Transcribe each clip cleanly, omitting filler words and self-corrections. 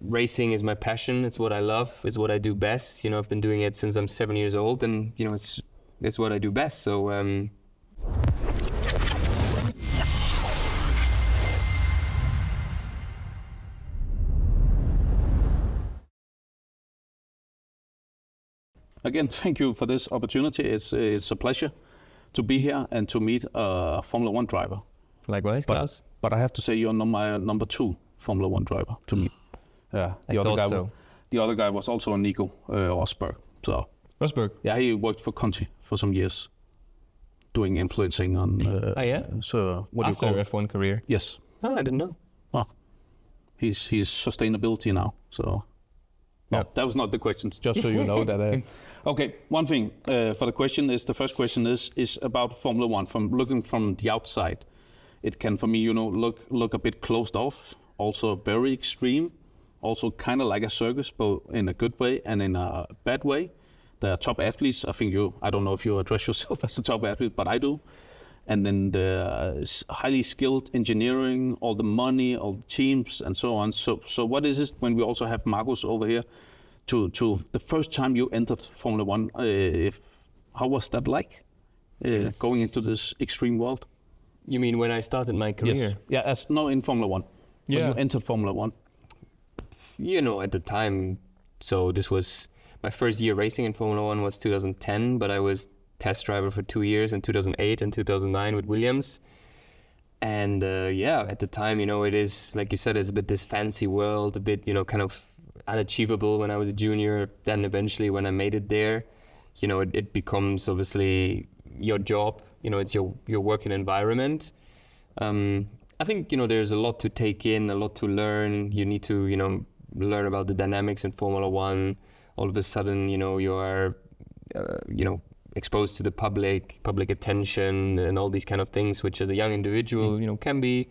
racing is my passion. It's what I love. It's what I do best. You know, I've been doing it since I'm 7 years old, and you know, it's what I do best. So. Again, thank you for this opportunity. It's a pleasure to be here and to meet a Formula One driver. Likewise, Klaus. But I have to say you're my number 2 Formula One driver to me. Yeah, the other guy was also a Nico Hülkenberg. So Rosberg. Yeah, he worked for Conti for some years, doing influencing on. Oh yeah. So what After do you call F1 career. Yes. Oh, I didn't know. Oh, he's sustainability now. So. No, Yeah. that was not the question. Just so you know that. Okay, one thing for the question is the first question is about Formula One. From looking from the outside, it can for me, you know, look a bit closed off. Also very extreme. Also kind of like a circus, both in a good way and in a bad way. The top athletes, I think I don't know if you address yourself as a top athlete, but I do. And then the highly skilled engineering, all the money, all the teams, and so on. So what is it when we also have Marcus over here? To the first time you entered Formula One, how was that like going into this extreme world? You mean when I started my career? Yes. Yeah, in Formula One. Yeah. When you entered Formula One. You know, at the time, so this was my first year racing in Formula One was 2010, but I was test driver for 2 years in 2008 and 2009 with Williams. And at the time, you know, it is, like you said, it's a bit this fancy world, a bit, you know, kind of unachievable when I was a junior. Then eventually when I made it there, you know, it becomes obviously your job, you know, it's your working environment. I think, you know, there's a lot to take in, a lot to learn. You need to, you know, learn about the dynamics in Formula One. All of a sudden, you know, you are, you know, exposed to the public attention and all these kind of things, which as a young individual, you know, can be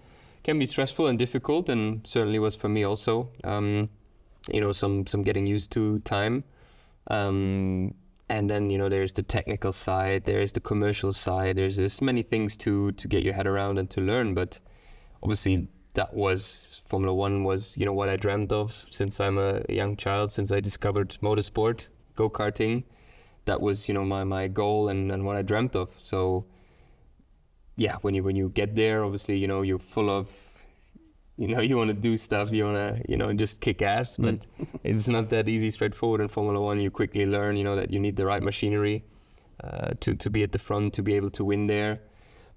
stressful and difficult, and certainly was for me also. You know, some getting used to time. And then, you know, there's the technical side, there's the commercial side, there's many things to get your head around and to learn. But obviously Formula One was, you know, what I dreamt of since I'm a young child, since I discovered motorsport, go-karting. That was, you know, my goal and what I dreamt of. So yeah, when you get there, obviously, you know, you're full of, you know, you want to do stuff, you want to, you know, just kick ass, but it's not that easy, straightforward in Formula One. You quickly learn, you know, that you need the right machinery to be at the front, to be able to win there.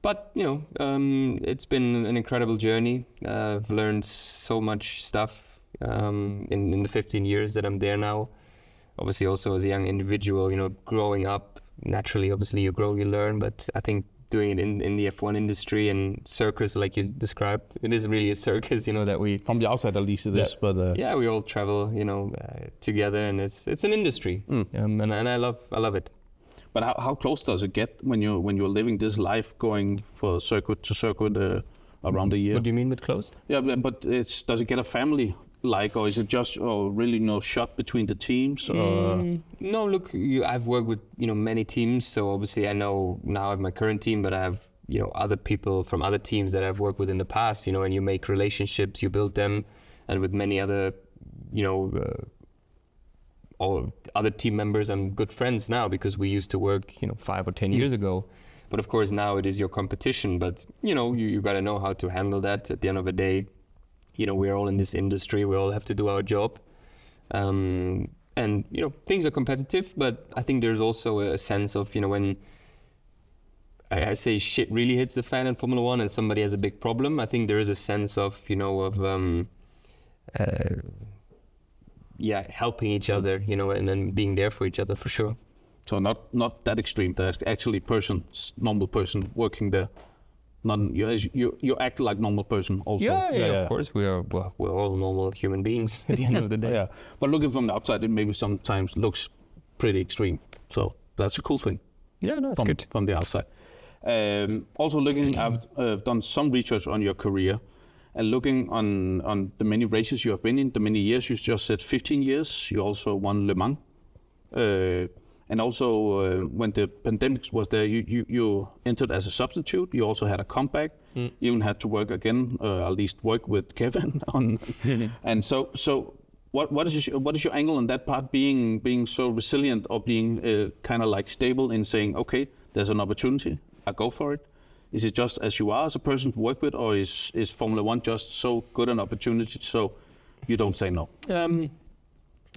But, you know, it's been an incredible journey. I've learned so much stuff in the 15 years that I'm there now. Obviously also as a young individual, you know, growing up, naturally, obviously you grow, you learn, but I think doing it in the F1 industry and circus, like you described, it is really a circus, you know, that we... From the outside at least it is, but... Yeah, we all travel, you know, together, and it's an industry, and I love it. But how close does it get when you're living this life, going for circuit to circuit around the year? What do you mean with close? Yeah, but does it get a family? Like, or is it just really no shot between the teams? No, look, I've worked with, you know, many teams, so obviously I know now I have my current team, but I have, you know, other people from other teams that I've worked with in the past, you know, and you make relationships, you build them, and with many other, you know, all other team members, I'm good friends now because we used to work, you know, 5 or 10 years ago. But of course now it is your competition, but you know, you got to know how to handle that. At the end of the day, you know, we're all in this industry, we all have to do our job. And, you know, things are competitive, but I think there's also a sense of, you know, when I say shit really hits the fan in Formula One and somebody has a big problem, I think there is a sense of, you know, of, helping each other, you know, and then being there for each other for sure. So not that extreme, there's actually normal person working there. You act like normal person also. Yeah, of course we're all normal human beings at the end of the day. Yeah, but looking from the outside, it maybe sometimes looks pretty extreme. So that's a cool thing. Yeah, no, that's good from the outside. Also looking, I've done some research on your career, and looking on the many races you have been in, the many years. You just said 15 years. You also won Le Mans. And also, when the pandemic was there, you entered as a substitute. You also had a comeback. You even had to work again, at least work with Kevin on. And so what is your angle on that part? Being so resilient, or being kind of like stable in saying, okay, there's an opportunity, I go for it. Is it just as you are as a person to work with, or is Formula One just so good an opportunity so you don't say no?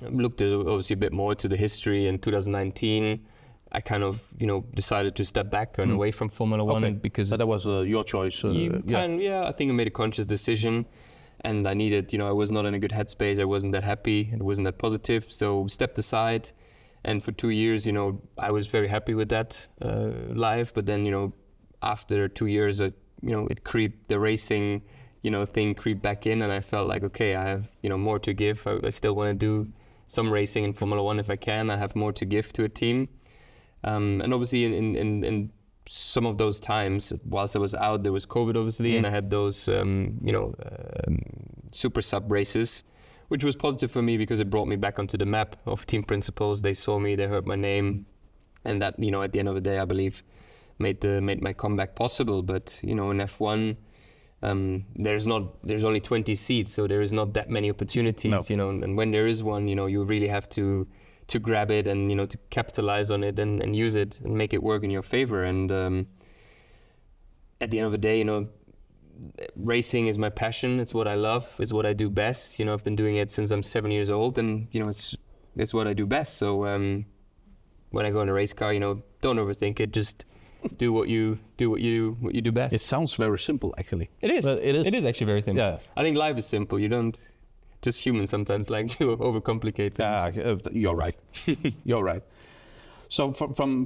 Looked at obviously a bit more to the history. In 2019, I kind of decided to step back and away from Formula One because that was your choice. I think I made a conscious decision, and I needed, I was not in a good headspace. I wasn't that happy. It wasn't that positive. So stepped aside, and for 2 years, I was very happy with that life. But then, after 2 years, the racing, thing creeped back in, and I felt like, okay, I have, more to give. I still want to do some racing in Formula One if I can. I have more to give to a team. And obviously in some of those times, whilst I was out, there was COVID obviously, and I had those, super sub races, which was positive for me because it brought me back onto the map of team principals. They saw me, they heard my name, and that, at the end of the day, I believe, made my comeback possible. But, in F1, there's only 20 seats, so there is not that many opportunities, and when there is one, you really have to grab it and, to capitalize on it and use it and make it work in your favor. And at the end of the day, racing is my passion. It's what I love. It's what I do best. I've been doing it since I'm 7 years old, and, it's what I do best. So when I go in a race car, don't overthink it. Just do what you do best. It sounds very simple, actually. It is. Well, it is. It is actually very simple. Yeah. I think life is simple. You don't. Just humans sometimes like to overcomplicate things. You're right. You're right. So from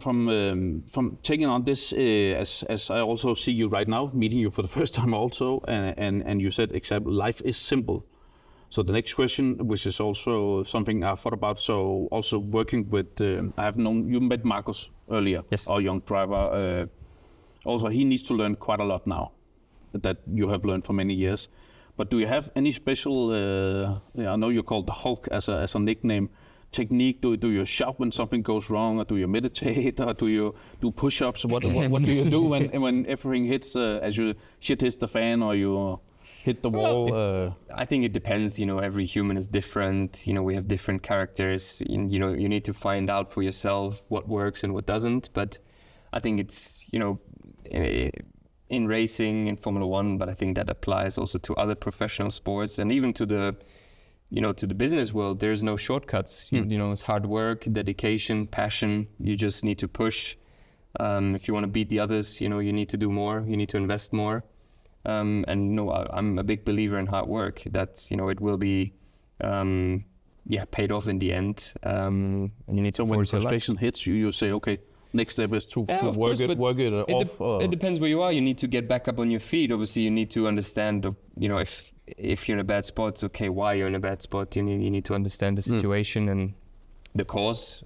taking on this, as I also see you right now, meeting you for the first time also, and you said, example, life is simple. So the next question, which is also something I thought about, so also working with, I have known, you met Marcus earlier, yes, our young driver. Also, he needs to learn quite a lot now that you have learned for many years. But do you have any special, I know you're called the Hulk as a nickname, technique? Do you shout when something goes wrong, or do you meditate, or do you do push-ups? What do you do when everything hits, as you shit hits the fan, or you hit the wall? I think it depends, every human is different. We have different characters. You need to find out for yourself what works and what doesn't. But I think it's, in racing, in Formula One, but I think that applies also to other professional sports and even to the, to the business world. There's no shortcuts. It's hard work, dedication, passion. You just need to push. If you want to beat the others, you need to do more. You need to invest more. And I'm a big believer in hard work. That it will be, paid off in the end. And you need to. So when frustration hits you, you say, okay, next step is to work it off. It depends where you are. You need to get back up on your feet. Obviously, you need to understand, if you're in a bad spot, it's okay, why you're in a bad spot. You need to understand the situation and the cause,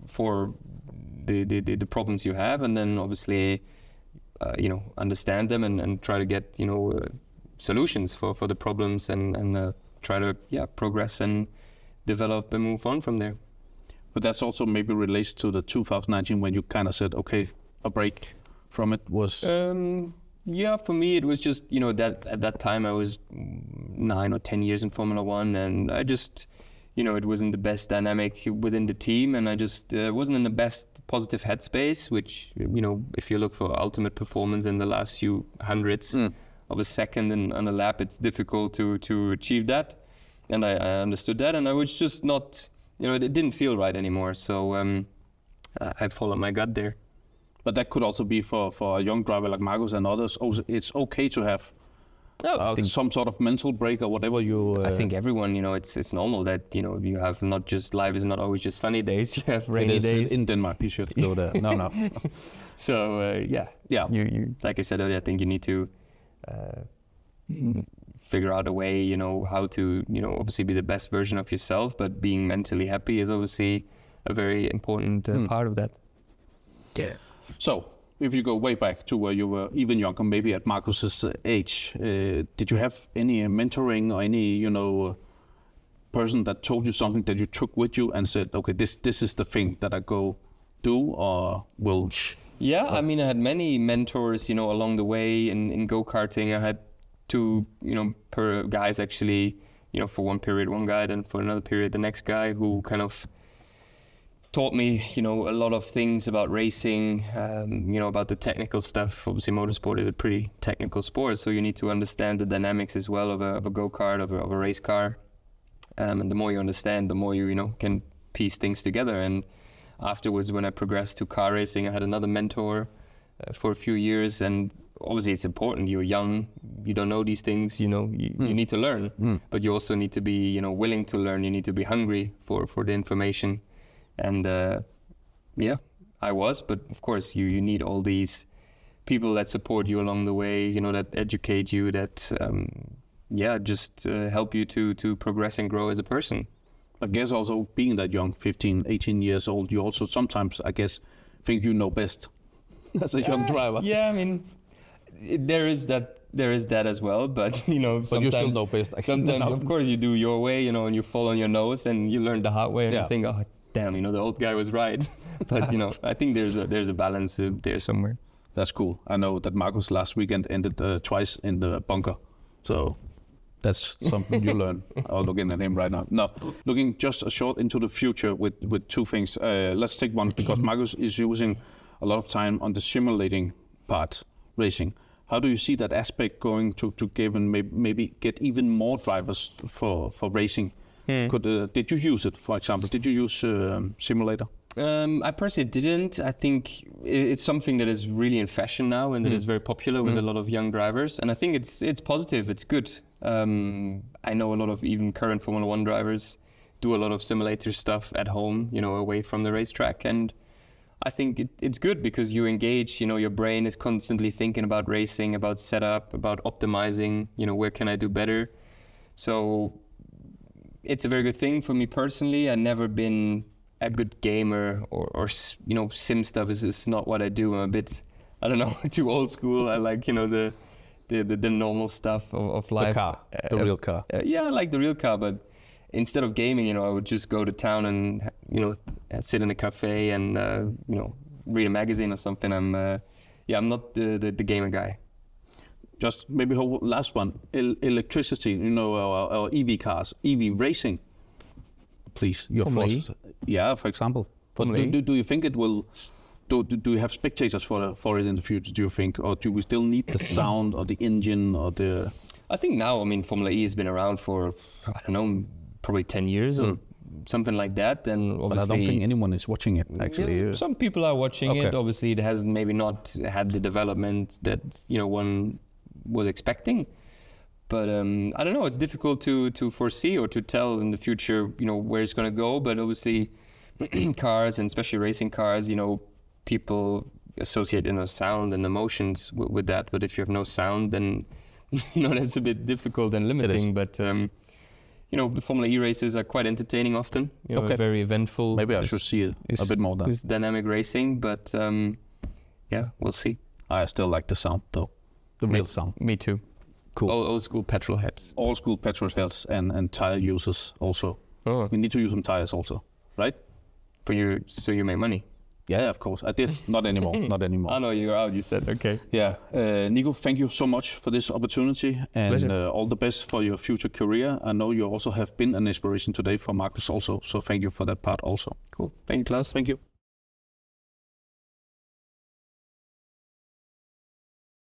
for the problems you have, and then obviously, understand them and try to get, solutions for the problems and try to progress and develop and move on from there. But that's also maybe relates to the 2019 when you kind of said, okay, a break from it was... for me, it was just, that at that time I was 9 or 10 years in Formula One, and I just, it wasn't the best dynamic within the team, and I just wasn't in the best positive headspace, which, if you look for ultimate performance in the last few hundredths of a second on a lap, it's difficult to achieve that. And I understood that, and I was just not... it didn't feel right anymore, so I followed my gut there. But that could also be for a young driver like Marcus and others. Also, it's okay to have some sort of mental break or whatever you... I think everyone, it's normal that, you have not just... Life is not always just sunny days, you have rainy days. In Denmark, you should go there. No. So, yeah. You, like I said earlier, I think you need to... figure out a way, how to, obviously be the best version of yourself, but being mentally happy is obviously a very important part of that. Yeah. So, if you go way back to where you were even younger, maybe at Marcus's age, did you have any mentoring or any, person that told you something that you took with you and said, okay, this is the thing that I go do or will? Yeah, I mean, I had many mentors, along the way in go-karting. I had 2, per guys actually, for one period one guy, then for another period the next guy, who kind of taught me, a lot of things about racing, about the technical stuff. Obviously, motorsport is a pretty technical sport, so you need to understand the dynamics as well of a go-kart, of a race car. And the more you understand, the more you, can piece things together. And afterwards, when I progressed to car racing, I had another mentor for a few years. And obviously, it's important. You're young, you don't know these things. You need to learn, but you also need to be, willing to learn. You need to be hungry for the information. And I was, but of course you need all these people that support you along the way, that educate you, that just help you to progress and grow as a person. I guess also being that young, 15, 18 years old, you also sometimes, I guess, think you know best as a young driver. Yeah, I mean, there is that as well, but sometimes, but you still know best. Sometimes, of course, you do your way, and you fall on your nose, and you learn the hard way, and you think, oh, damn, the old guy was right. But I think there's a balance there somewhere. That's cool. I know that Marcus last weekend ended twice in the bunker, so that's something you learn. I'll look in at him right now. No, looking just a short into the future with two things. Let's take one, because Marcus is using a lot of time on the simulating part, racing. How do you see that aspect going to give and maybe get even more drivers for racing? Did you use it, for example? Did you use simulator? I personally didn't. I think it's something that is really in fashion now, and that is very popular with a lot of young drivers. And I think it's positive. It's good. I know a lot of even current Formula 1 drivers do a lot of simulator stuff at home, away from the racetrack. And I think it's good, because you engage. Your brain is constantly thinking about racing, about setup, about optimizing. Where can I do better? So it's a very good thing for me personally. I've never been a good gamer, or sim stuff is not what I do. I'm a bit, I don't know, too old school. I like, the normal stuff of life. The car, the real car. Yeah, I like the real car, but instead of gaming, I would just go to town and, sit in a cafe and, read a magazine or something. I'm not the gamer guy. Just maybe last one, electricity, our EV cars, EV racing. Please, your thoughts. Yeah, for example. But do you think it will, do you have spectators for it in the future, do you think? Or do we still need the sound or the engine or the... I think now, Formula E has been around for, I don't know, probably 10 years or something like that. And obviously, but I don't think anyone is watching it, actually. Yeah, some people are watching it. Obviously, it has maybe not had the development that, one was expecting. But I don't know, it's difficult to foresee or to tell in the future, where it's going to go. But obviously, cars, and especially racing cars, people associate, sound and emotions with that. But if you have no sound, then, that's a bit difficult and limiting. But, the Formula E races are quite entertaining often, very eventful. Maybe I should see it a bit more then. It's dynamic racing, but we'll see. I still like the sound, though. The real sound. Me too. Cool. Old school petrol heads. Old school petrol heads and tire users also. Oh. We need to use some tires also, right? So you make money? Yeah, of course. I did. Not anymore. Not anymore. Oh no, you're out, you said. Okay. Yeah. Nico, thank you so much for this opportunity, and all the best for your future career. I know you also have been an inspiration today for Marcus also, so thank you for that part also. Cool. Thank you, Klaus. Thank you.